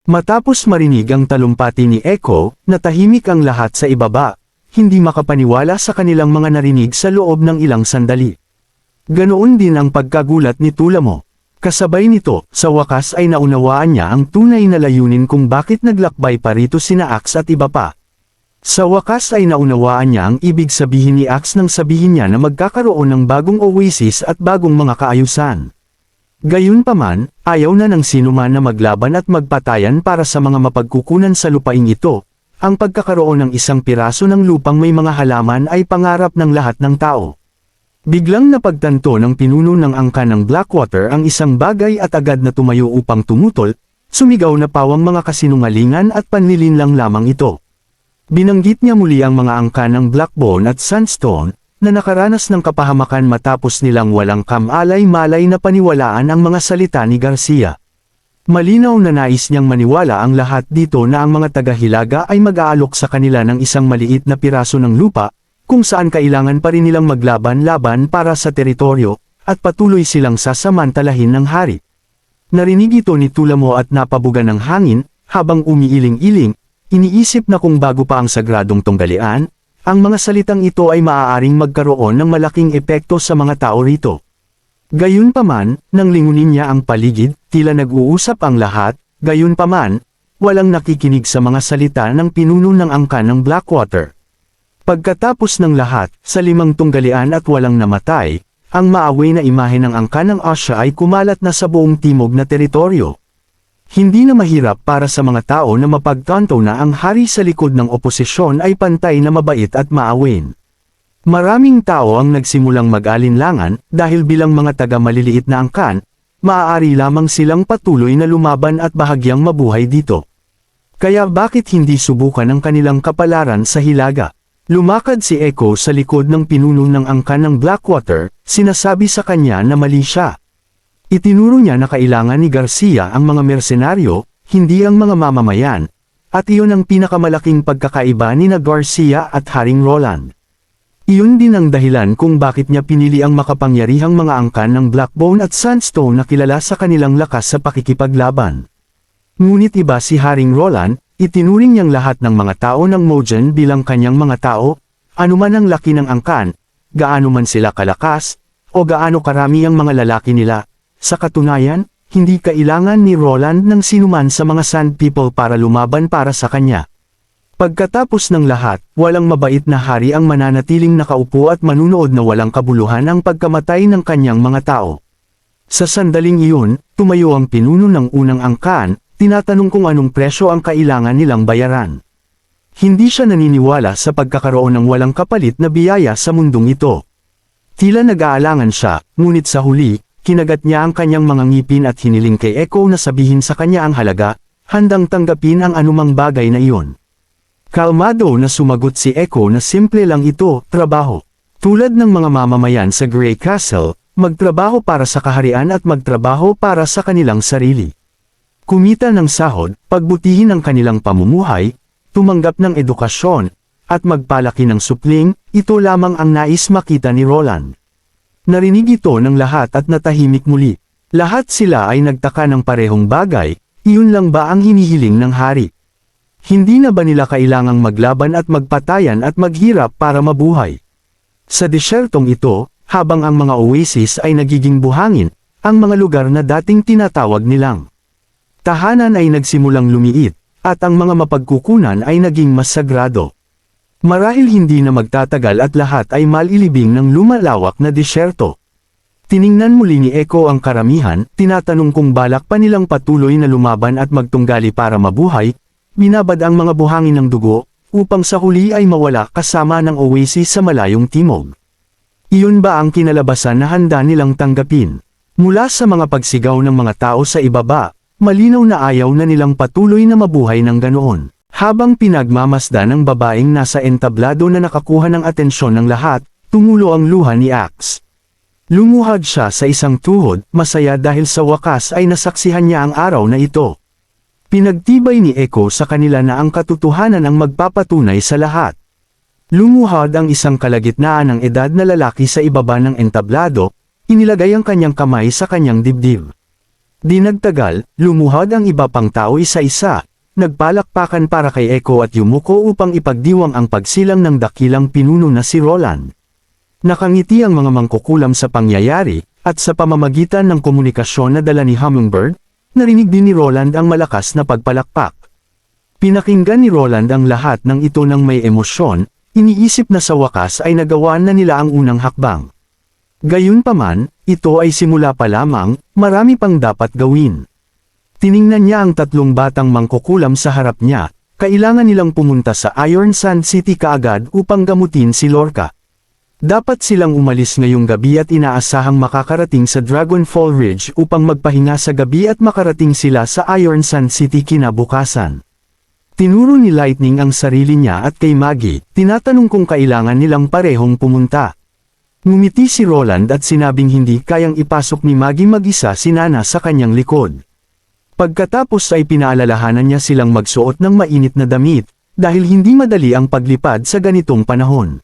Matapos marinig ang talumpati ni Echo, natahimik ang lahat sa ibaba, hindi makapaniwala sa kanilang mga narinig sa loob ng ilang sandali. Ganoon din ang pagkagulat ni Tulamo. Kasabay nito, sa wakas ay naunawaan niya ang tunay na layunin kung bakit naglakbay pa rito sina Axe at iba pa. Sa wakas ay naunawaan niya ang ibig sabihin ni Axe nang sabihin niya na magkakaroon ng bagong oasis at bagong mga kaayusan. Gayunpaman, ayaw na ng sinuman na maglaban at magpatayan para sa mga mapagkukunan sa lupaing ito. Ang pagkakaroon ng isang piraso ng lupang may mga halaman ay pangarap ng lahat ng tao. Biglang napagtanto ng pinuno ng angkan ng Blackwater ang isang bagay at agad na tumayo upang tumutol, sumigaw na pawang mga kasinungalingan at panlilinlang lamang ito. Binanggit niya muli ang mga angkan ng Blackbone at Sandstone, na nakaranas ng kapahamakan matapos nilang walang kamalay-malay na paniwalaan ang mga salita ni Garcia. Malinaw na nais niyang maniwala ang lahat dito na ang mga taga-Hilaga ay mag-aalok sa kanila ng isang maliit na piraso ng lupa, kung saan kailangan pa rin nilang maglaban-laban para sa teritoryo, at patuloy silang sasamantalahin ng hari. Narinig ito ni Tulamo at napabuga ng hangin, habang umiiling-iling, iniisip na kung bago pa ang sagradong tunggalian, ang mga salitang ito ay maaaring magkaroon ng malaking epekto sa mga tao rito. Gayunpaman, nang lingunin niya ang paligid, tila nag-uusap ang lahat, gayunpaman, walang nakikinig sa mga salita ng pinuno ng angkan ng Blackwater. Pagkatapos ng lahat, sa 5 tunggalian at walang namatay, ang maaway na imahe ng angkan ng Asha ay kumalat na sa buong timog na teritoryo. Hindi na mahirap para sa mga tao na mapagtanto na ang hari sa likod ng oposisyon ay pantay na mabait at maawin. Maraming tao ang nagsimulang mag-alinlangan dahil bilang mga taga-maliliit na angkan, maaari lamang silang patuloy na lumaban at bahagyang mabuhay dito. Kaya bakit hindi subukan ang kanilang kapalaran sa Hilaga? Lumakad si Echo sa likod ng pinuno ng angkan ng Blackwater, sinasabi sa kanya na mali siya. Itinuro niya na kailangan ni Garcia ang mga mersenaryo, hindi ang mga mamamayan, at iyon ang pinakamalaking pagkakaiba ni na Garcia at Haring Roland. Iyon din ang dahilan kung bakit niya pinili ang makapangyarihang mga angkan ng Blackbone at Sandstone na kilala sa kanilang lakas sa pakikipaglaban. Ngunit iba si Haring Roland, itinuring niyang lahat ng mga tao ng Mojen bilang kanyang mga tao, anuman ang laki ng angkan, gaano man sila kalakas, o gaano karami ang mga lalaki nila. Sa katunayan, hindi kailangan ni Roland ng sinuman sa mga Sand People para lumaban para sa kanya. Pagkatapos ng lahat, walang mabait na hari ang mananatiling nakaupo at manunood na walang kabuluhan ang pagkamatay ng kanyang mga tao. Sa sandaling iyon, tumayo ang pinuno ng unang angkan, tinatanong kung anong presyo ang kailangan nilang bayaran. Hindi siya naniniwala sa pagkakaroon ng walang kapalit na biyaya sa mundong ito. Tila nag-aalangan siya, ngunit sa huli, kinagat niya ang kanyang mga ngipin at hiniling kay Echo na sabihin sa kanya ang halaga, handang tanggapin ang anumang bagay na iyon. Kalmado na sumagot si Echo na simple lang ito, trabaho. Tulad ng mga mamamayan sa Grey Castle, magtrabaho para sa kaharian at magtrabaho para sa kanilang sarili. Kumita ng sahod, pagbutihin ang kanilang pamumuhay, tumanggap ng edukasyon, at magpalaki ng supling, ito lamang ang nais makita ni Roland. Narinig ito ng lahat at natahimik muli. Lahat sila ay nagtaka ng parehong bagay, iyon lang ba ang hinihiling ng hari? Hindi na ba nila kailangang maglaban at magpatayan at maghirap para mabuhay? Sa desyertong ito, habang ang mga oasis ay nagiging buhangin, ang mga lugar na dating tinatawag nilang tahanan ay nagsimulang lumiit, at ang mga mapagkukunan ay naging mas sagrado. Marahil hindi na magtatagal at lahat ay malilibing ng lumalawak na disyerto. Tiningnan muli ni Echo ang karamihan, tinatanong kung balak pa nilang patuloy na lumaban at magtunggali para mabuhay, binabad ang mga buhangin ng dugo, upang sa huli ay mawala kasama ng oasis sa malayong timog. Iyon ba ang kinalabasan na handa nilang tanggapin? Mula sa mga pagsigaw ng mga tao sa ibaba, malinaw na ayaw na nilang patuloy na mabuhay ng ganoon. Habang pinagmamasdan ng babaeng nasa entablado na nakakuha ng atensyon ng lahat, tumulo ang luha ni Axe. Lumuhad siya sa isang tuhod, masaya dahil sa wakas ay nasaksihan niya ang araw na ito. Pinagtibay ni Echo sa kanila na ang katotohanan ang magpapatunay sa lahat. Lumuhad ang isang kalagitnaan ng edad na lalaki sa ibaba ng entablado, inilagay ang kanyang kamay sa kanyang dibdib. Di nagtagal, lumuhod ang iba pang tao isa-isa, nagpalakpakan para kay Echo at Yumiko upang ipagdiwang ang pagsilang ng dakilang pinuno na si Roland. Nakangiti ang mga mangkukulam sa pangyayari, at sa pamamagitan ng komunikasyon na dala ni Hummingbird, narinig din ni Roland ang malakas na pagpalakpak. Pinakinggan ni Roland ang lahat ng ito ng may emosyon, iniisip na sa wakas ay nagawa na nila ang unang hakbang. Gayunpaman, ito ay simula pa lamang, marami pang dapat gawin. Tiningnan niya ang tatlong batang mangkukulam sa harap niya, kailangan nilang pumunta sa Iron Sand City kaagad upang gamutin si Lorca. Dapat silang umalis ngayong gabi at inaasahang makakarating sa Dragonfall Ridge upang magpahinga sa gabi at makarating sila sa Iron Sand City kinabukasan. Tinuro ni Lightning ang sarili niya at kay Maggie, tinatanong kung kailangan nilang parehong pumunta. Ngumiti si Roland at sinabing hindi kayang ipasok ni Maggie mag-isa si Nana sa kanyang likod. Pagkatapos ay pinaalalahanan niya silang magsuot ng mainit na damit, dahil hindi madali ang paglipad sa ganitong panahon.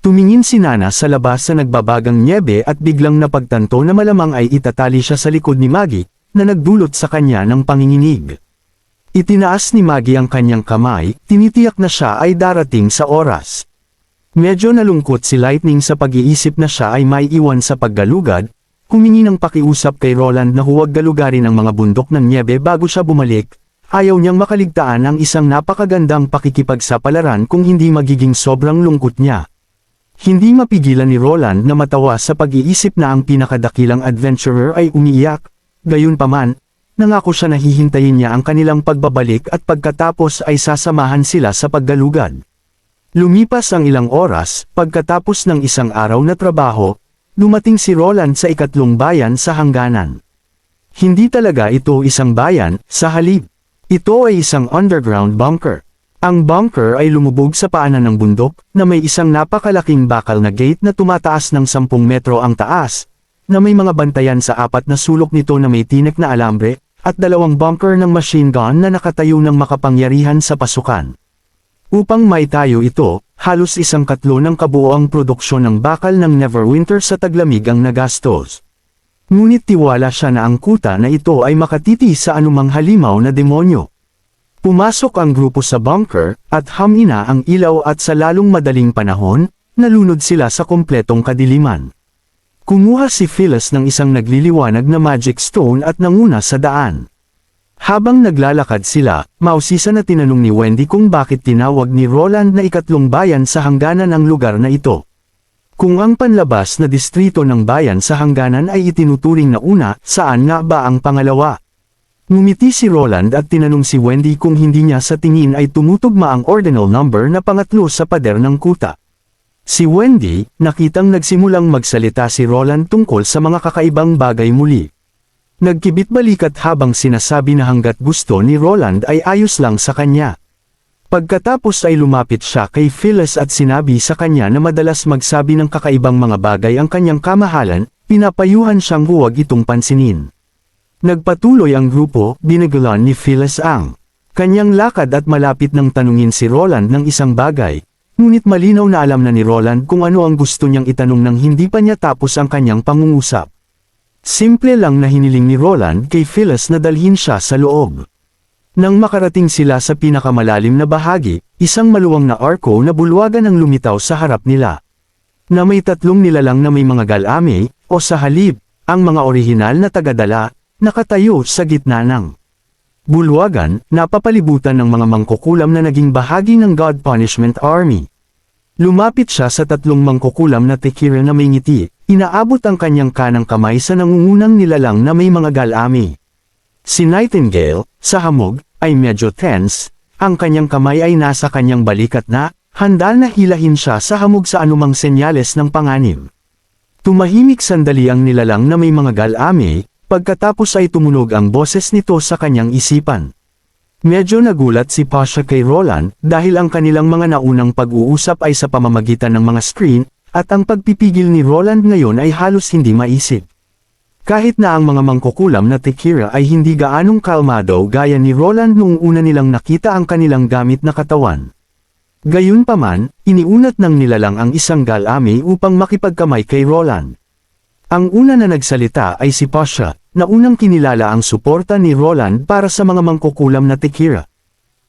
Tumingin si Nana sa labas sa nagbabagang nyebe at biglang napagtanto na malamang ay itatali siya sa likod ni Maggie, na nagdulot sa kanya ng panginginig. Itinaas ni Maggie ang kanyang kamay, tinitiyak na siya ay darating sa oras. Medyo nalungkot si Lightning sa pag-iisip na siya ay may iwan sa paggalugad, humingi ng pakiusap kay Roland na huwag galugarin ang mga bundok ng nyebe bago siya bumalik. Ayaw niyang makaligtaan ang isang napakagandang pakikipagsapalaran kung hindi magiging sobrang lungkot niya. Hindi mapigilan ni Roland na matawa sa pag-iisip na ang pinakadakilang adventurer ay umiiyak, gayunpaman, nangako siya na hihintayin niya ang kanilang pagbabalik at pagkatapos ay sasamahan sila sa paggalugad. Lumipas ang ilang oras, pagkatapos ng isang araw na trabaho, dumating si Roland sa ikatlong bayan sa hangganan. Hindi talaga ito isang bayan, sa halip. Ito ay isang underground bunker. Ang bunker ay lumubog sa paanan ng bundok, na may isang napakalaking bakal na gate na tumataas ng 10 metro ang taas, na may mga bantayan sa apat na sulok nito na may tinek na alambre, at 2 bunker ng machine gun na nakatayo ng makapangyarihan sa pasukan. Upang maitayo ito, halos 1/4 ng kabuoang produksyon ng bakal ng Neverwinter sa taglamig ang nagastos. Ngunit tiwala siya na ang kuta na ito ay makatiti sa anumang halimaw na demonyo. Pumasok ang grupo sa bunker, at hamina ang ilaw at sa lalong madaling panahon, nalunod sila sa kompletong kadiliman. Kumuha si Phyllis ng isang nagliliwanag na magic stone at nanguna sa daan. Habang naglalakad sila, mausisa na tinanong ni Wendy kung bakit tinawag ni Roland na ikatlong bayan sa hangganan ang lugar na ito. Kung ang panlabas na distrito ng bayan sa hangganan ay itinuturing na una, saan nga ba ang pangalawa? Ngumiti si Roland at tinanong si Wendy kung hindi niya sa tingin ay tumutugma ang ordinal number na pangatlo sa pader ng kuta. Si Wendy, nakitang nagsimulang magsalita si Roland tungkol sa mga kakaibang bagay muli. Nagkibit-balikat habang sinasabi na hanggat gusto ni Roland ay ayos lang sa kanya. Pagkatapos ay lumapit siya kay Phyllis at sinabi sa kanya na madalas magsabi ng kakaibang mga bagay ang kanyang kamahalan, pinapayuhan siyang huwag itong pansinin. Nagpatuloy ang grupo, binagulan ni Phyllis ang kanyang lakad at malapit nang tanungin si Roland ng isang bagay, ngunit malinaw na alam na ni Roland kung ano ang gusto niyang itanong nang hindi pa niya tapos ang kanyang pangungusap. Simple lang na hiniling ni Roland kay Phyllis na dalhin siya sa loob. Nang makarating sila sa pinakamalalim na bahagi, isang maluwang na arko na bulwagan ang lumitaw sa harap nila. Na may 3 nilalang na may mga galame, o sa halip, ang mga orihinal na tagadala, nakatayo sa gitna ng bulwagan, napapalibutan ng mga mangkukulam na naging bahagi ng God Punishment Army. Lumapit siya sa 3 mangkukulam na tekira na may ngiti, inaabot ang kanyang kanang kamay sa nangungunang nilalang na may mga galami. Si Nightingale, sa hamog, ay medyo tense, ang kanyang kamay ay nasa kanyang balikat na, handa na hilahin siya sa hamog sa anumang senyales ng panganib. Tumahimik sandali ang nilalang na may mga galami, pagkatapos ay tumunog ang boses nito sa kanyang isipan. Medyo nagulat si Pasha kay Roland dahil ang kanilang mga naunang pag-uusap ay sa pamamagitan ng mga screen, at ang pagpipigil ni Roland ngayon ay halos hindi maisip. Kahit na ang mga mangkukulam na tekira ay hindi gaanong kalmado gaya ni Roland noong una nilang nakita ang kanilang gamit na katawan. Gayunpaman, iniunat ng nilalang ang isang galami upang makipagkamay kay Roland. Ang una na nagsalita ay si Pasha, na unang kinilala ang suporta ni Roland para sa mga mangkukulam na tekira.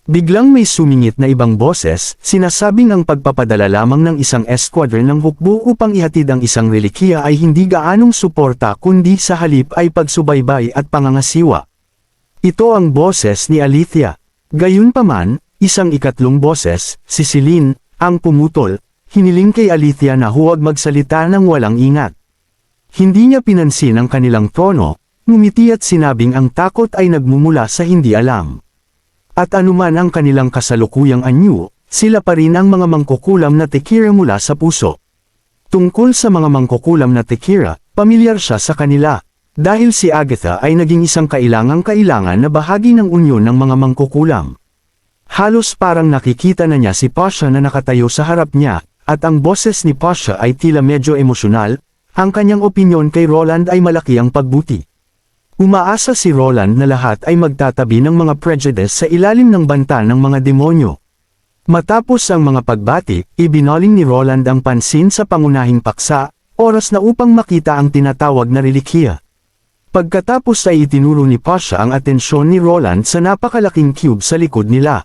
Biglang may sumingit na ibang boses, sinasabing ang pagpapadala lamang ng isang esquadron ng hukbo upang ihatid ang isang relikiya ay hindi gaanong suporta kundi sa halip ay pagsubaybay at pangangasiwa. Ito ang boses ni Alethea. Gayunpaman, isang ikatlong boses, si Celine, ang pumutol, hiniling kay Alethea na huwag magsalita ng walang ingat. Hindi niya pinansin ang kanilang tono, ngumiti at sinabing ang takot ay nagmumula sa hindi alam. At anuman ang kanilang kasalukuyang anyo, sila pa rin ang mga mangkukulam na tekira mula sa puso. Tungkol sa mga mangkukulam na tekira, pamilyar siya sa kanila, dahil si Agatha ay naging isang kailangan na bahagi ng unyon ng mga mangkukulam. Halos parang nakikita na niya si Pasha na nakatayo sa harap niya, at ang boses ni Pasha ay tila medyo emosyonal, ang kanyang opinyon kay Roland ay malaki ang pagbuti. Umaasa si Roland na lahat ay magtatabi ng mga prejudice sa ilalim ng banta ng mga demonyo. Matapos ang mga pagbati, ibinaling ni Roland ang pansin sa pangunahing paksa, oras na upang makita ang tinatawag na relikiya. Pagkatapos ay itinuro ni Pasha ang atensyon ni Roland sa napakalaking cube sa likod nila.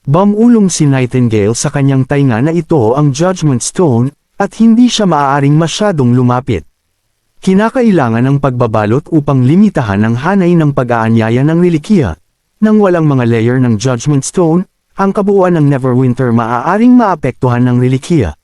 Bumulong si Nightingale sa kanyang tainga na ito ang Judgment Stone, at hindi siya maaaring masyadong lumapit. Kinakailangan ng pagbabalot upang limitahan ang hanay ng pag-aanyaya ng relikiya. Nang walang mga layer ng Judgment Stone, ang kabuuan ng Neverwinter maaaring maapektuhan ng relikiya.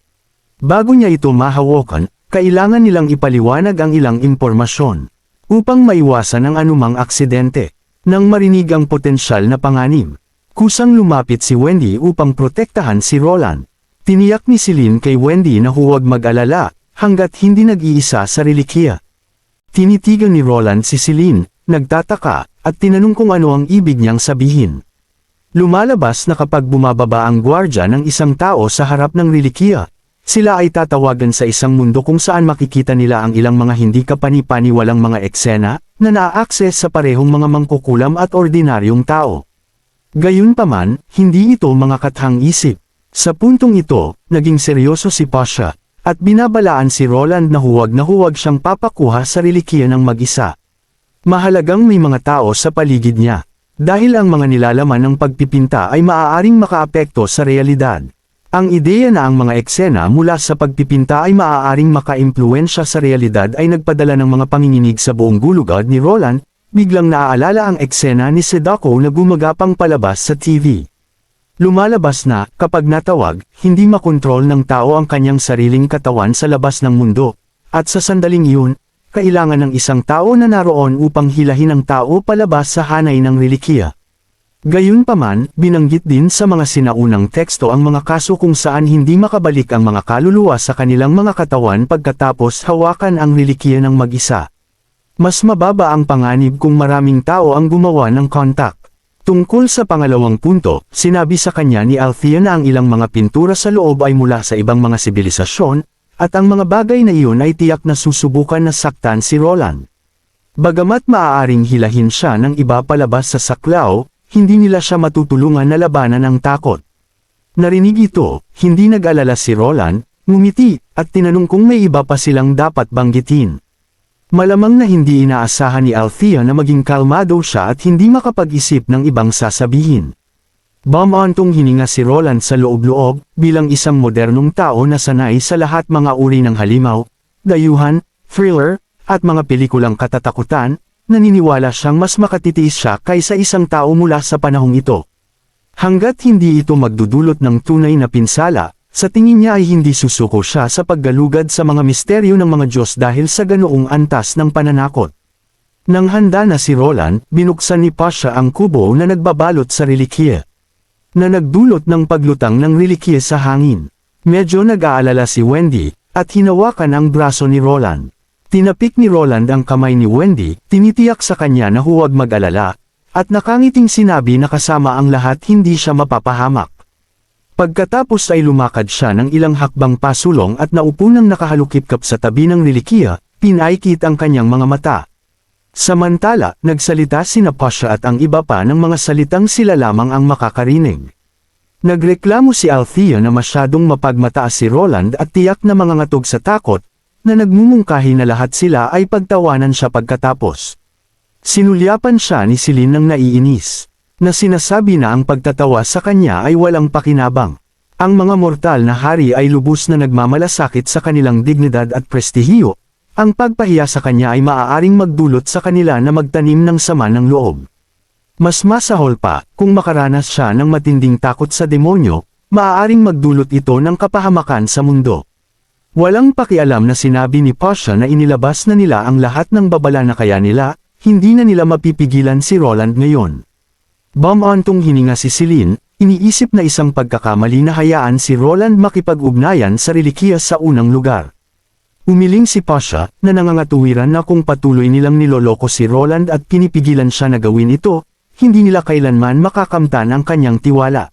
Bago niya ito mahawakan, kailangan nilang ipaliwanag ang ilang impormasyon, upang maiwasan ang anumang aksidente. Nang marinig ang potensyal na panganib, kusang lumapit si Wendy upang protektahan si Roland. Tiniyak ni Celine kay Wendy na huwag mag-alala, hanggat hindi nag-iisa sa relikiya. Tinitigan ni Roland si Celine, nagtataka, at tinanong kung ano ang ibig niyang sabihin. Lumalabas na kapag bumababa ang gwardya ng isang tao sa harap ng relikiya, sila ay tatawagan sa isang mundo kung saan makikita nila ang ilang mga hindi kapani-paniwalang mga eksena, na naa-access sa parehong mga mangkukulam at ordinaryong tao. Gayunpaman, hindi ito mga kathang isip. Sa puntong ito, naging seryoso si Pasha, at binabalaan si Roland na huwag siyang papakuha sa relikiya ng mag-isa. Mahalagang may mga tao sa paligid niya, dahil ang mga nilalaman ng pagpipinta ay maaaring makaapekto sa realidad. Ang ideya na ang mga eksena mula sa pagpipinta ay maaaring makaimpluwensya sa realidad ay nagpadala ng mga panginginig sa buong gulugad ni Roland, biglang naaalala ang eksena ni Sadako na gumagapang palabas sa TV. Lumalabas na, kapag natawag, hindi makontrol ng tao ang kanyang sariling katawan sa labas ng mundo, at sa sandaling iyon, kailangan ng isang tao na naroon upang hilahin ang tao palabas sa hanay ng relikiya. Gayunpaman, binanggit din sa mga sinaunang teksto ang mga kaso kung saan hindi makabalik ang mga kaluluwa sa kanilang mga katawan pagkatapos hawakan ang relikiya ng mag-isa. Mas mababa ang panganib kung maraming tao ang gumawa ng contact. Tungkol sa pangalawang punto, sinabi sa kanya ni Althea na ang ilang mga pintura sa loob ay mula sa ibang mga sibilisasyon, at ang mga bagay na iyon ay tiyak na susubukan na saktan si Roland. Bagamat maaaring hilahin siya ng iba palabas sa saklaw, hindi nila siya matutulungan na labanan ang takot. Narinig ito, hindi nag-alala si Roland, ngumiti, at tinanong kung may iba pa silang dapat banggitin. Malamang na hindi inaasahan ni Althea na maging kalmado siya at hindi makapag-isip ng ibang sasabihin. Bumantong hininga si Roland sa loob-loob, bilang isang modernong tao na sanay sa lahat mga uri ng halimaw, dayuhan, thriller, at mga pelikulang katatakutan, naniniwala siyang mas makatitiis siya kaysa isang tao mula sa panahong ito. Hanggat hindi ito magdudulot ng tunay na pinsala, sa tingin niya ay hindi susuko siya sa paggalugad sa mga misteryo ng mga Diyos dahil sa ganoong antas ng pananakot. Nang handa na si Roland, binuksan ni Pasha ang kubo na nagbabalot sa relikiya, na nagdulot ng paglutang ng relikiya sa hangin. Medyo nag-aalala si Wendy, at hinawakan ang braso ni Roland. Tinapik ni Roland ang kamay ni Wendy, tinitiyak sa kanya na huwag mag-alala, at nakangiting sinabi na kasama ang lahat hindi siya mapapahamak. Pagkatapos ay lumakad siya ng ilang hakbang pasulong at naupo nang nakahalukip-kap sa tabi ng relikiya, pinaikit ang kanyang mga mata. Samantala, nagsalita sina Pasha at ang iba pa ng mga salitang sila lamang ang makakarinig. Nagreklamo si Althea na masyadong mapagmataas si Roland at tiyak na mangangatog sa takot, na nagmumungkahi na lahat sila ay pagtawanan siya pagkatapos. Sinulyapan siya ni Celine ng naiinis, na sinasabi na ang pagtatawa sa kanya ay walang pakinabang. Ang mga mortal na hari ay lubos na nagmamalasakit sa kanilang dignidad at prestihiyo. Ang pagpahiya sa kanya ay maaaring magdulot sa kanila na magtanim ng sama ng loob. Mas masahol pa, kung makaranas siya ng matinding takot sa demonyo, maaaring magdulot ito ng kapahamakan sa mundo. Walang pakialam na sinabi ni Pasha na inilabas na nila ang lahat ng babala na kaya nila, hindi na nila mapipigilan si Roland ngayon. Bumantong hininga si Celine, iniisip na isang pagkakamali na hayaan si Roland makipag-ugnayan sa relikiya sa unang lugar. Umiling si Pasha, na nangangatuwiran na kung patuloy nilang niloloko si Roland at pinipigilan siya na gawin ito, hindi nila kailanman makakamtan ang kanyang tiwala.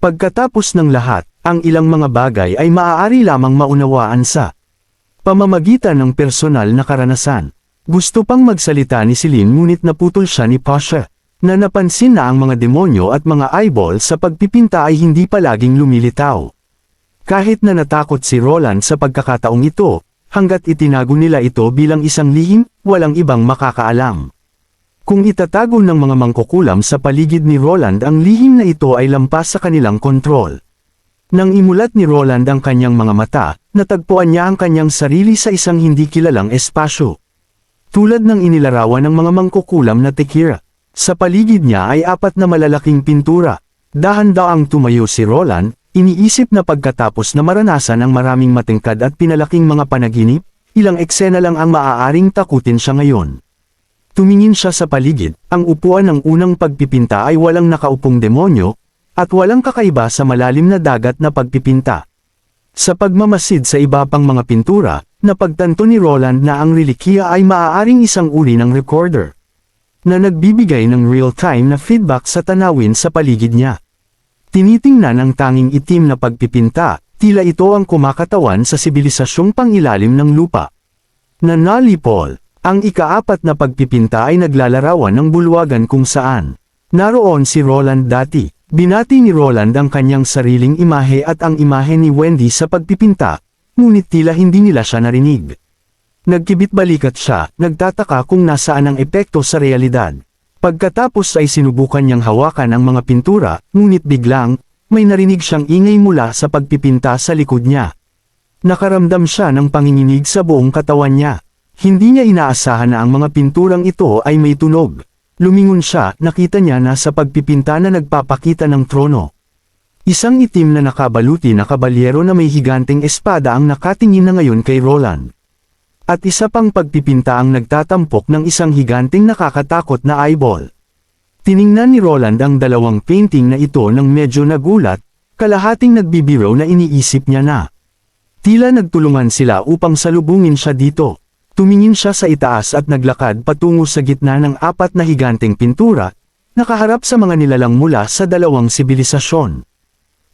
Pagkatapos ng lahat, ang ilang mga bagay ay maaari lamang maunawaan sa pamamagitan ng personal na karanasan. Gusto pang magsalita ni Celine ngunit naputol siya ni Pasha, na napansin na ang mga demonyo at mga eyeball sa pagpipinta ay hindi palaging lumilitaw. Kahit na natakot si Roland sa pagkakataong ito, hanggat itinago nila ito bilang isang lihim, walang ibang makakaalam. Kung itatago ng mga mangkukulam sa paligid ni Roland ang lihim na ito ay lampas sa kanilang kontrol. Nang imulat ni Roland ang kanyang mga mata, natagpuan niya ang kanyang sarili sa isang hindi kilalang espasyo. Tulad ng inilarawan ng mga mangkukulam na tekira, sa paligid niya ay 4 na malalaking pintura. Dahan-daang tumayo si Roland, iniisip na pagkatapos na maranasan ang maraming matingkad at pinalaking mga panaginip, ilang eksena lang ang maaaring takutin siya ngayon. Tumingin siya sa paligid, ang upuan ng unang pagpipinta ay walang nakaupong demonyo, at walang kakaiba sa malalim na dagat na pagpipinta. Sa pagmamasid sa iba pang mga pintura, napagtanto ni Roland na ang relikiya ay maaaring isang uri ng recorder, na nagbibigay ng real-time na feedback sa tanawin sa paligid niya. Tinitingnan ang tanging itim na pagpipinta, tila ito ang kumakatawan sa sibilisasyong pangilalim ng lupa. Nanalipol, ang ika-4 na pagpipinta ay naglalarawan ng bulwagan kung saan naroon si Roland dati. Binati ni Roland ang kanyang sariling imahe at ang imahe ni Wendy sa pagpipinta, ngunit tila hindi nila siya narinig. Nagkibit-balikat siya, nagtataka kung nasaan ang epekto sa realidad. Pagkatapos ay sinubukan niyang hawakan ang mga pintura, ngunit biglang, may narinig siyang ingay mula sa pagpipinta sa likod niya. Nakaramdam siya ng panginginig sa buong katawan niya. Hindi niya inaasahan na ang mga pinturang ito ay may tunog. Lumingon siya, nakita niya na sa pagpipinta na nagpapakita ng trono. Isang itim na nakabaluti na kabalyero na may higanteng espada ang nakatingin na ngayon kay Roland. At isa pang pagpipinta ang nagtatampok ng isang higanteng nakakatakot na eyeball. Tiningnan ni Roland ang dalawang painting na ito nang medyo nagulat, kalahating nagbibiro na iniisip niya na. Tila nagtulungan sila upang salubungin siya dito. Tumingin siya sa itaas at naglakad patungo sa gitna ng 4 na higanteng pintura, nakaharap sa mga nilalang mula sa dalawang sibilisasyon.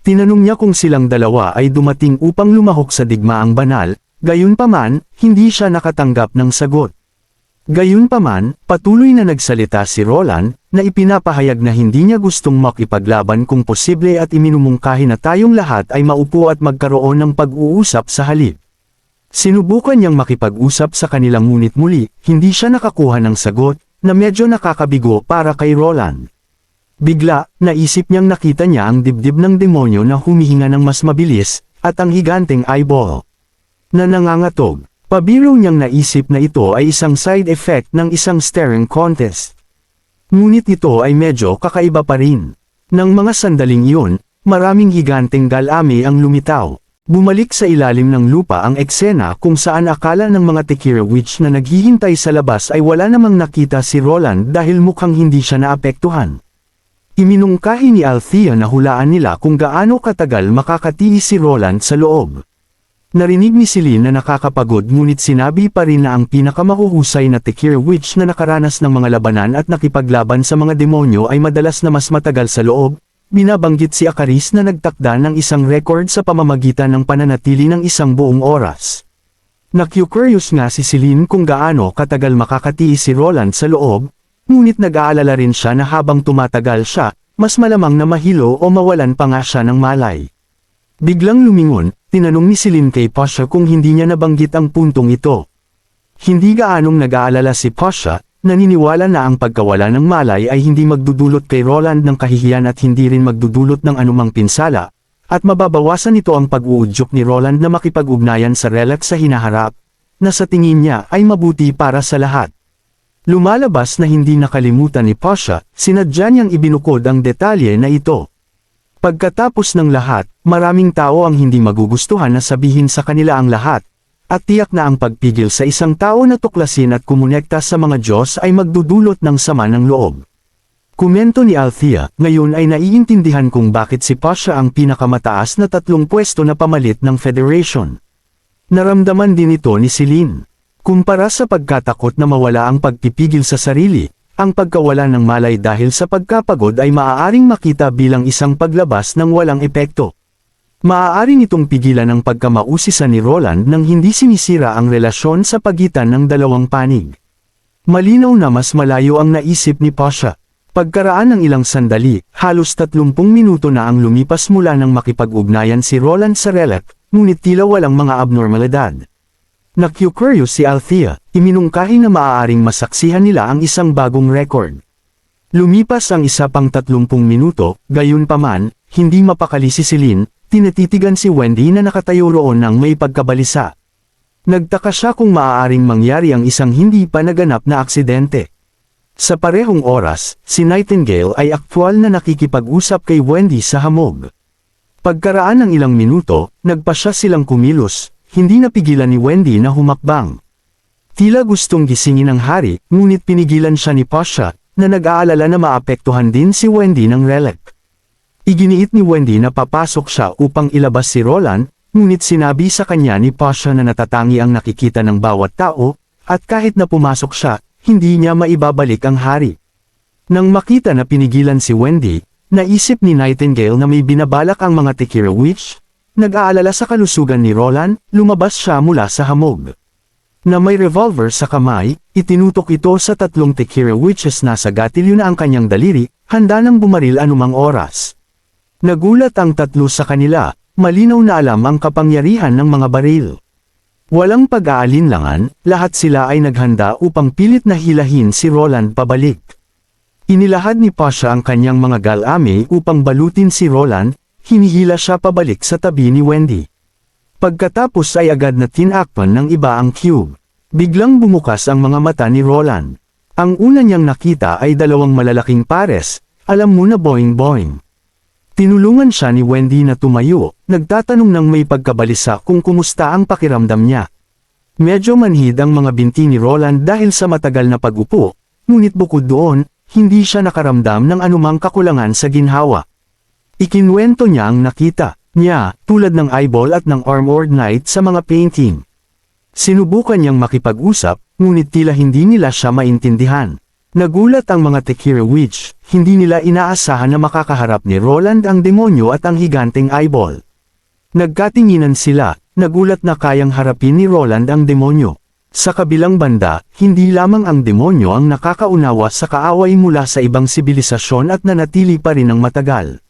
Tinanong niya kung silang dalawa ay dumating upang lumahok sa digmaang banal, gayunpaman, hindi siya nakatanggap ng sagot. Gayunpaman, patuloy na nagsalita si Roland, na ipinapahayag na hindi niya gustong makipaglaban kung posible at iminumungkahi na tayong lahat ay maupo at magkaroon ng pag-uusap sa halip. Sinubukan niyang makipag-usap sa kanilang ngunit muli, hindi siya nakakuha ng sagot, na medyo nakakabigo para kay Roland. Bigla, naisip niyang nakita niya ang dibdib ng demonyo na humihinga ng mas mabilis, at ang higanteng eyeball na nangangatog. Pabiro niyang naisip na ito ay isang side effect ng isang staring contest. Ngunit ito ay medyo kakaiba pa rin. Nang mga sandaling iyon, maraming higanteng galami ang lumitaw. Bumalik sa ilalim ng lupa ang eksena kung saan akala ng mga Tekira Witch na naghihintay sa labas ay wala namang nakita si Roland dahil mukhang hindi siya naapektuhan. Iminungkahi ni Althea na hulaan nila kung gaano katagal makakatiis si Roland sa loob. Narinig ni Celine na nakakapagod ngunit sinabi pa rin na ang pinakamahuhusay na Tekira Witch na nakaranas ng mga labanan at nakipaglaban sa mga demonyo ay madalas na mas matagal sa loob. Binabanggit si Acaris na nagtakda ng isang record sa pamamagitan ng pananatili ng isang buong oras. Naku-curious nga si Celine kung gaano katagal makakatiis si Roland sa loob, ngunit nag-aalala rin siya na habang tumatagal siya, mas malamang na mahilo o mawalan pa nga siya ng malay. Biglang lumingon, tinanong ni Celine kay Pasha kung hindi niya nabanggit ang puntong ito. Hindi gaanong nag-aalala si Pasha, naniniwala na ang pagkawala ng malay ay hindi magdudulot kay Roland ng kahihiyan at hindi rin magdudulot ng anumang pinsala, at mababawasan nito ang pag-uudyok ni Roland na makipag-ugnayan sa relic sa hinaharap, na sa tingin niya ay mabuti para sa lahat. Lumalabas na hindi nakalimutan ni Pasha, sinadya niyang ibinukod ang detalye na ito. Pagkatapos ng lahat, maraming tao ang hindi magugustuhan na sabihin sa kanila ang lahat, at tiyak na ang pagpigil sa isang tao na tuklasin at kumonekta sa mga Diyos ay magdudulot ng sama ng loob. Komento ni Althea, ngayon ay naiintindihan kung bakit si Pasha ang pinakamataas na 3 pwesto na pamalit ng Federation. Naramdaman din ito ni Celine. Kumpara sa pagkatakot na mawala ang pagpipigil sa sarili, ang pagkawala ng malay dahil sa pagkapagod ay maaaring makita bilang isang paglabas ng walang epekto. Maaari nitong pigilan ang pagkamausisa ni Roland nang hindi sinisira ang relasyon sa pagitan ng dalawang panig. Malinaw na mas malayo ang naisip ni Pasha. Pagkaraan ng ilang sandali, halos 30 minuto na ang lumipas mula nang makipag-ugnayan si Roland sa relic, ngunit tila walang mga abnormalidad. Nakyukuryo si Althea, iminungkahi na maaaring masaksihan nila ang isang bagong record. Lumipas ang isa pang 30 minuto, gayunpaman, hindi mapakali si Celine, tinatitigan si Wendy na nakatayo roon ng may pagkabalisa. Nagtaka siya kung maaaring mangyari ang isang hindi pa naganap na aksidente. Sa parehong oras, si Nightingale ay aktwal na nakikipag-usap kay Wendy sa hamog. Pagkaraan ng ilang minuto, nagpasya silang kumilos, hindi napigilan ni Wendy na humakbang. Tila gustong gisingin ang hari, ngunit pinigilan siya ni Pasha, na nag-aalala na maapektuhan din si Wendy ng relic. Iginiit ni Wendy na papasok siya upang ilabas si Roland, ngunit sinabi sa kanya ni Pasha na natatangi ang nakikita ng bawat tao, at kahit na pumasok siya, hindi niya maibabalik ang hari. Nang makita na pinigilan si Wendy, naisip ni Nightingale na may binabalak ang mga Tekira Witch. Nag-aalala sa kalusugan ni Roland, lumabas siya mula sa hamog. Na may revolver sa kamay, itinutok ito sa 3 Tekira Witches na sa gatilyo na ang kanyang daliri, handa nang bumaril anumang oras. Nagulat ang 3 sa kanila, malinaw na alam ang kapangyarihan ng mga baril. Walang pag-aalinlangan, lahat sila ay naghanda upang pilit na hilahin si Roland pabalik. Inilahad ni Pasha ang kanyang mga galame upang balutin si Roland, hinihila siya pabalik sa tabi ni Wendy. Pagkatapos ay agad na tinakpan ng iba ang cube. Biglang bumukas ang mga mata ni Roland. Ang una niyang nakita ay 2 malalaking pares, alam mo na boing-boing. Tinulungan siya ni Wendy na tumayo, nagtatanong ng may pagkabalisa kung kumusta ang pakiramdam niya. Medyo manhid ang mga binti ni Roland dahil sa matagal na pag-upo, ngunit bukod doon, hindi siya nakaramdam ng anumang kakulangan sa ginhawa. Ikinwento niya ang nakita niya, tulad ng eyeball at ng armored knight sa mga painting. Sinubukan niyang makipag-usap, ngunit tila hindi nila siya maintindihan. Nagulat ang mga Tekira Witch, hindi nila inaasahan na makakaharap ni Roland ang demonyo at ang higanteng eyeball. Nagkatinginan sila, nagulat na kayang harapin ni Roland ang demonyo. Sa kabilang banda, hindi lamang ang demonyo ang nakakaunawa sa kaaway mula sa ibang sibilisasyon at nanatili pa rin ng matagal.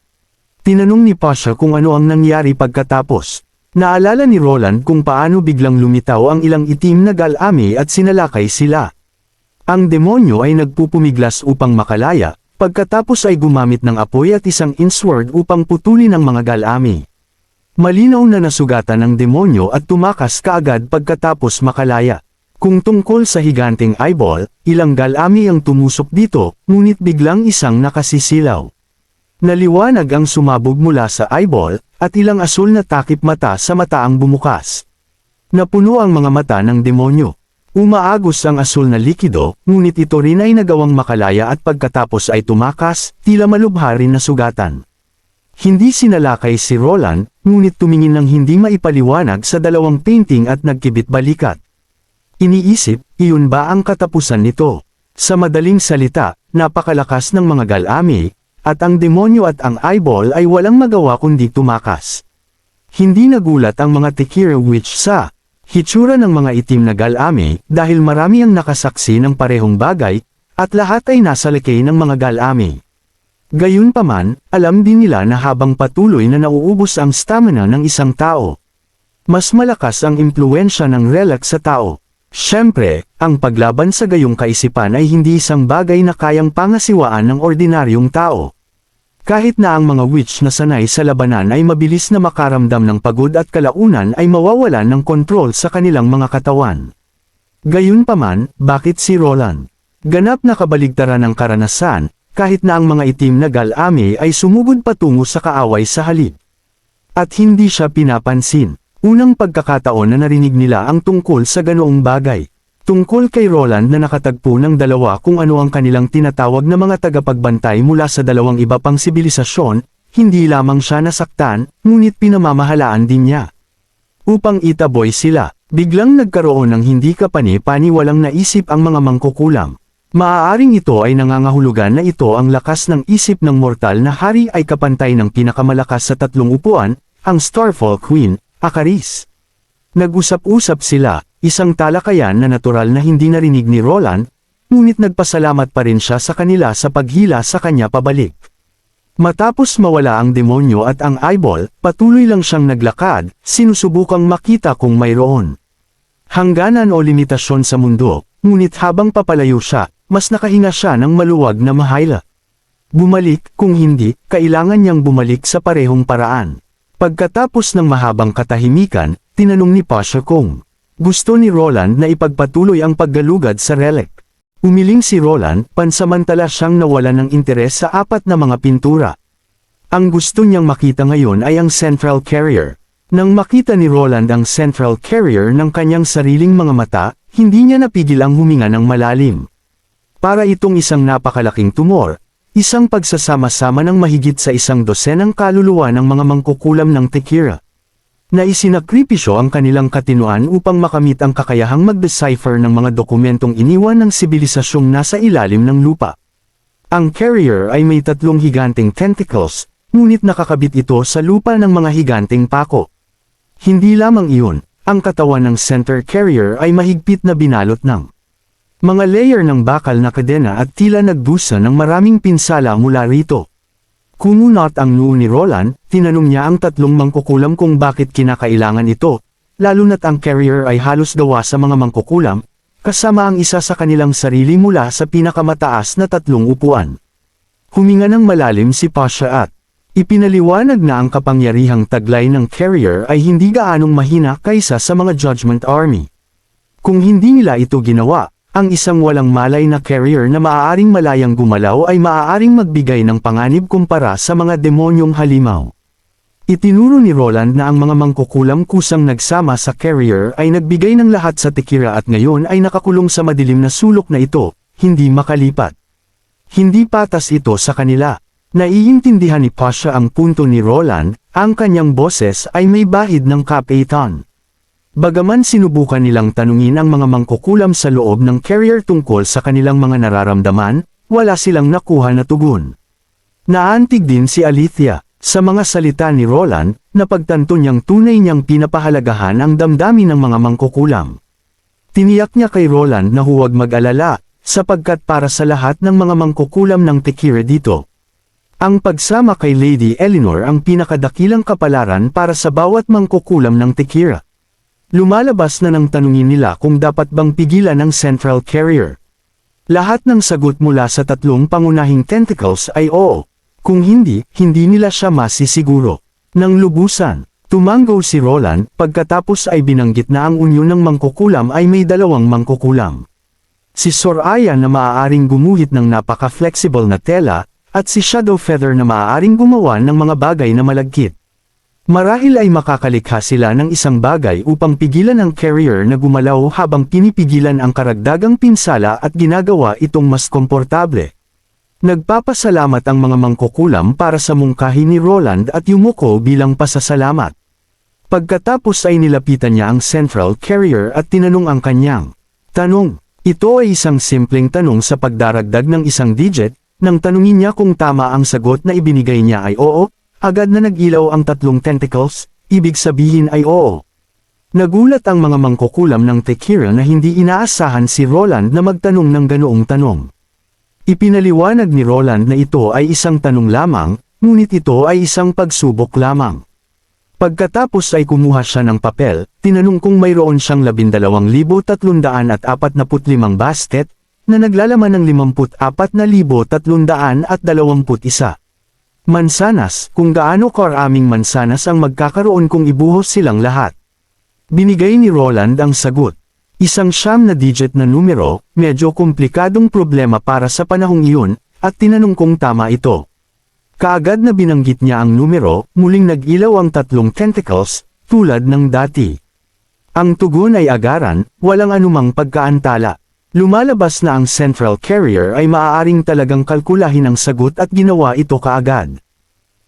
Tinanong ni Pasha kung ano ang nangyari pagkatapos. Naalala ni Roland kung paano biglang lumitaw ang ilang itim na galame at sinalakay sila. Ang demonyo ay nagpupumiglas upang makalaya, pagkatapos ay gumamit ng apoy at isang insword upang putulin ang mga galame. Malinaw na nasugatan ng demonyo at tumakas kaagad pagkatapos makalaya. Kung tungkol sa higanteng eyeball, ilang galame ang tumusok dito, ngunit biglang isang nakasisilaw. Naliwanag ang sumabog mula sa eyeball, at ilang asul na takip mata sa mata ang bumukas. Napuno ang mga mata ng demonyo. Umaagos ang asul na likido, ngunit ito rin ay nagawang makalaya at pagkatapos ay tumakas, tila malubha rin na sugatan. Hindi sinalakay si Roland, ngunit tumingin ng hindi maipaliwanag sa 2 painting at nagkibit balikat. Iniisip, iyon ba ang katapusan nito? Sa madaling salita, napakalakas ng mga galame, at ang demonyo at ang eyeball ay walang magawa kundi tumakas. Hindi nagulat ang mga Tekira Witch sa hitsura ng mga itim na galame dahil marami ang nakasaksi ng parehong bagay, at lahat ay nasa likay ng mga galame. Gayunpaman, alam din nila na habang patuloy na nauubos ang stamina ng isang tao, mas malakas ang impluwensya ng relic sa tao. Siyempre, ang paglaban sa gayong kaisipan ay hindi isang bagay na kayang pangasiwaan ng ordinaryong tao. Kahit na ang mga witch na sanay sa labanan ay mabilis na makaramdam ng pagod at kalaunan ay mawawalan ng kontrol sa kanilang mga katawan. Gayunpaman, bakit si Roland? Ganap na kabaligtaran ng karanasan, kahit na ang mga itim na galame ay sumugod patungo sa kaaway sa halip. At hindi siya pinapansin. Unang pagkakataon na narinig nila ang tungkol sa ganoong bagay. Tungkol kay Roland na nakatagpo ng dalawa kung ano ang kanilang tinatawag na mga tagapagbantay mula sa dalawang iba pang sibilisasyon, hindi lamang siya nasaktan, ngunit pinamamahalaan din niya. Upang itaboy sila, biglang nagkaroon ng hindi kapani-paniwalang naisip ang mga mangkukulam. Maaaring ito ay nangangahulugan na ito ang lakas ng isip ng mortal na hari ay kapantay ng pinakamalakas sa tatlong upuan, ang Starfall Queen, Akaris. Nag-usap-usap sila, isang talakayan na natural na hindi narinig ni Roland, ngunit nagpasalamat pa rin siya sa kanila sa paghila sa kanya pabalik. Matapos mawala ang demonyo at ang eyeball, patuloy lang siyang naglakad, sinusubukang makita kung mayroon hangganan o limitasyon sa mundo, ngunit habang papalayo siya, mas nakahinga siya ng maluwag na mahayla. Bumalik, kung hindi, kailangan niyang bumalik sa parehong paraan. Pagkatapos ng mahabang katahimikan, tinanong ni Pasha kung gusto ni Roland na ipagpatuloy ang paggalugad sa relic. Umiling si Roland, pansamantala siyang nawalan ng interes sa apat na mga pintura. Ang gusto niyang makita ngayon ay ang Central Carrier. Nang makita ni Roland ang Central Carrier ng kanyang sariling mga mata, hindi niya napigil ang huminga ng malalim. Para itong isang napakalaking tumor, isang pagsasama-sama ng mahigit sa 100 kaluluwa ng mga mangkukulam ng Tekira, na isinakripisyo ang kanilang katinuan upang makamit ang kakayahang mag-decipher ng mga dokumentong iniwan ng sibilisasyong nasa ilalim ng lupa. Ang carrier ay may 3 higanteng tentacles, ngunit nakakabit ito sa lupa ng mga higanteng pako. Hindi lamang iyon, ang katawan ng center carrier ay mahigpit na binalot ng mga layer ng bakal na kadena at tila nagdusa ng maraming pinsala mula rito. Kumunot ang noo ni Roland, tinanong niya ang 3 mangkukulam kung bakit kinakailangan ito, lalo na't ang carrier ay halos gawa sa mga mangkukulam, kasama ang isa sa kanilang sarili mula sa pinakamataas na 3 upuan. Huminga ng malalim si Pasha at ipinaliwanag na ang kapangyarihang taglay ng carrier ay hindi gaanong mahina kaysa sa mga Judgment Army. Kung hindi nila ito ginawa, ang isang walang malay na carrier na maaaring malayang gumalaw ay maaaring magbigay ng panganib kumpara sa mga demonyong halimaw. Itinuro ni Roland na ang mga mangkukulam kusang nagsama sa carrier ay nagbigay ng lahat sa Tekira at ngayon ay nakakulong sa madilim na sulok na ito, hindi makalipat. Hindi patas ito sa kanila. Naiintindihan ni Pasha ang punto ni Roland, ang kanyang boses ay may bahid ng kapitan. Bagaman sinubukan nilang tanungin ang mga mangkukulam sa loob ng carrier tungkol sa kanilang mga nararamdaman, wala silang nakuha na tugon. Naantig din si Alethea, sa mga salita ni Roland, na pagtanto niyang tunay niyang pinapahalagahan ang damdamin ng mga mangkukulam. Tiniyak niya kay Roland na huwag mag-alala, sapagkat para sa lahat ng mga mangkukulam ng Tekira dito, ang pagsama kay Lady Eleanor ang pinakadakilang kapalaran para sa bawat mangkukulam ng Tekira. Lumalabas na nang tanungin nila kung dapat bang pigilan ang Central Carrier. Lahat ng sagot mula sa 3 pangunahing tentacles ay oo. Kung hindi, hindi nila siya masisiguro. Nang lubusan, tumango si Roland, pagkatapos ay binanggit na ang unyon ng mangkukulam ay may 2 mangkukulam. Si Soraya na maaaring gumuhit ng napaka-flexible na tela, at si Shadow Feather na maaaring gumawa ng mga bagay na malagkit. Marahil ay makakalikha sila ng isang bagay upang pigilan ang carrier na gumalaw habang pinipigilan ang karagdagang pinsala at ginagawa itong mas komportable. Nagpapasalamat ang mga mangkukulam para sa mungkahi ni Roland at yumuko bilang pasasalamat. Pagkatapos ay nilapitan niya ang Central Carrier at tinanong ang kanyang tanong. Ito ay isang simpleng tanong sa pagdaragdag ng isang digit. Nang tanungin niya kung tama ang sagot na ibinigay niya ay oo, agad na nag-ilaw ang 3 tentacles, ibig sabihin ay oo. Nagulat ang mga mangkukulam ng Tekira na hindi inaasahan si Roland na magtanong ng ganoong tanong. Ipinaliwanag ni Roland na ito ay isang tanong lamang, ngunit ito ay isang pagsubok lamang. Pagkatapos ay kumuha siya ng papel, tinanong kung mayroon siyang 12,345 basket, na naglalaman ng 54,321 mansanas, kung gaano karaming mansanas ang magkakaroon kung ibuhos silang lahat. Binigay ni Roland ang sagot. Isang 9 na digit na numero, medyo komplikadong problema para sa panahong iyon, at tinanong kung tama ito. Kaagad na binanggit niya ang numero, muling nag-ilaw ang 3 tentacles, tulad ng dati. Ang tugon ay agaran, walang anumang pagkaantala. Lumalabas na ang central carrier ay maaaring talagang kalkulahin ang sagot at ginawa ito kaagad.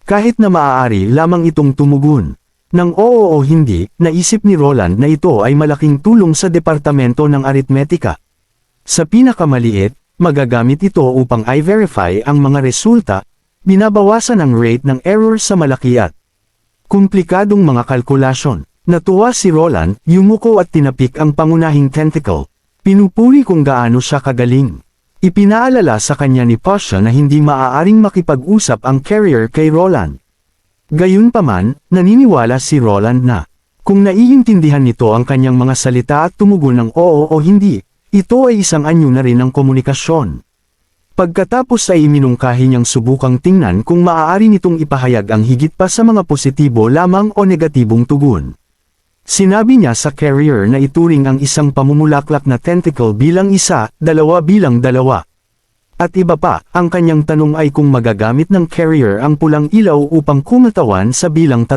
Kahit na maaari lamang itong tumugon. Nang oo o hindi, naisip ni Roland na ito ay malaking tulong sa departamento ng aritmetika. Sa pinakamaliit, magagamit ito upang i-verify ang mga resulta, binabawasan ang rate ng error sa malaki at komplikadong mga kalkulasyon. Natuwa si Roland, yumuko at tinapik ang pangunahing tentacle. Pinupuri kung gaano siya kagaling. Ipinaalala sa kanya ni Pasha na hindi maaaring makipag-usap ang carrier kay Roland. Gayunpaman, naniniwala si Roland na, kung naiintindihan nito ang kanyang mga salita at tumugon ng oo o hindi, ito ay isang anyo na rin ng komunikasyon. Pagkatapos ay iminungkahi niyang subukang tingnan kung maaari nitong ipahayag ang higit pa sa mga positibo lamang o negatibong tugon. Sinabi niya sa carrier na ituring ang isang pamumulaklak na tentacle bilang 1, 2 bilang 2. At iba pa, ang kanyang tanong ay kung magagamit ng carrier ang pulang ilaw upang kumatawan sa bilang 3.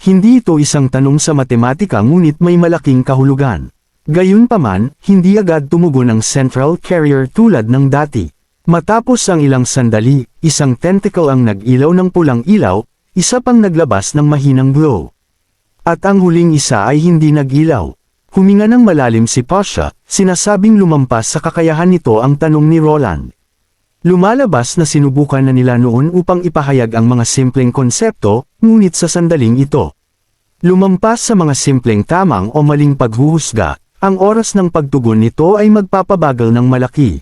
Hindi ito isang tanong sa matematika ngunit may malaking kahulugan. Gayunpaman, hindi agad tumugon ang central carrier tulad ng dati. Matapos ang ilang sandali, isang tentacle ang nag-ilaw ng pulang ilaw, isa pang naglabas ng mahinang glow. At ang huling isa ay hindi nag-ilaw. Huminga ng malalim si Pasha, sinasabing lumampas sa kakayahan nito ang tanong ni Roland. Lumalabas na sinubukan na nila noon upang ipahayag ang mga simpleng konsepto, ngunit sa sandaling ito. Lumampas sa mga simpleng tamang o maling paghuhusga, ang oras ng pagtugon nito ay magpapabagal ng malaki.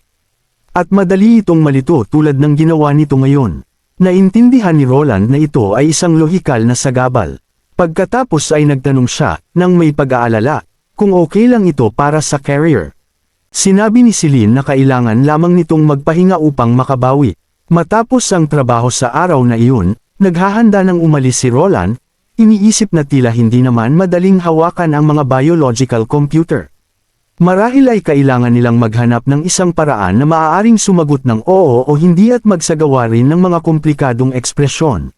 At madali itong malito tulad ng ginawa nito ngayon. Naintindihan ni Roland na ito ay isang lohikal na sagabal. Pagkatapos ay nagtanong siya, nang may pag-aalala, kung okay lang ito para sa carrier. Sinabi ni Celine na kailangan lamang nitong magpahinga upang makabawi. Matapos ang trabaho sa araw na iyon, naghahanda nang umalis si Roland, iniisip na tila hindi naman madaling hawakan ang mga biological computer. Marahil ay kailangan nilang maghanap ng isang paraan na maaaring sumagot ng oo o hindi at magsagawa rin ng mga komplikadong ekspresyon.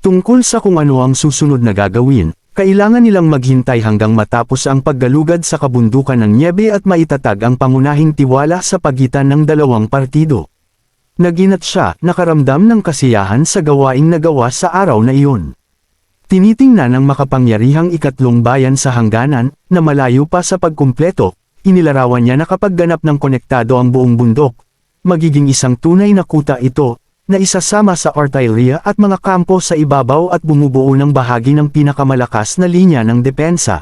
Tungkol sa kung ano ang susunod na gagawin, kailangan nilang maghintay hanggang matapos ang paggalugad sa kabundukan ng Niebe at maitatag ang pangunahing tiwala sa pagitan ng dalawang partido. Naginat siya, nakaramdam ng kasiyahan sa gawaing nagawa sa araw na iyon. Tinitingnan ng makapangyarihang ikatlong bayan sa hangganan, na malayo pa sa pagkumpleto, inilarawan niya na kapag ganap ng konektado ang buong bundok, magiging isang tunay na kuta ito, na isasama sa artillery at mga kampo sa ibabaw at bumubuo ng bahagi ng pinakamalakas na linya ng depensa.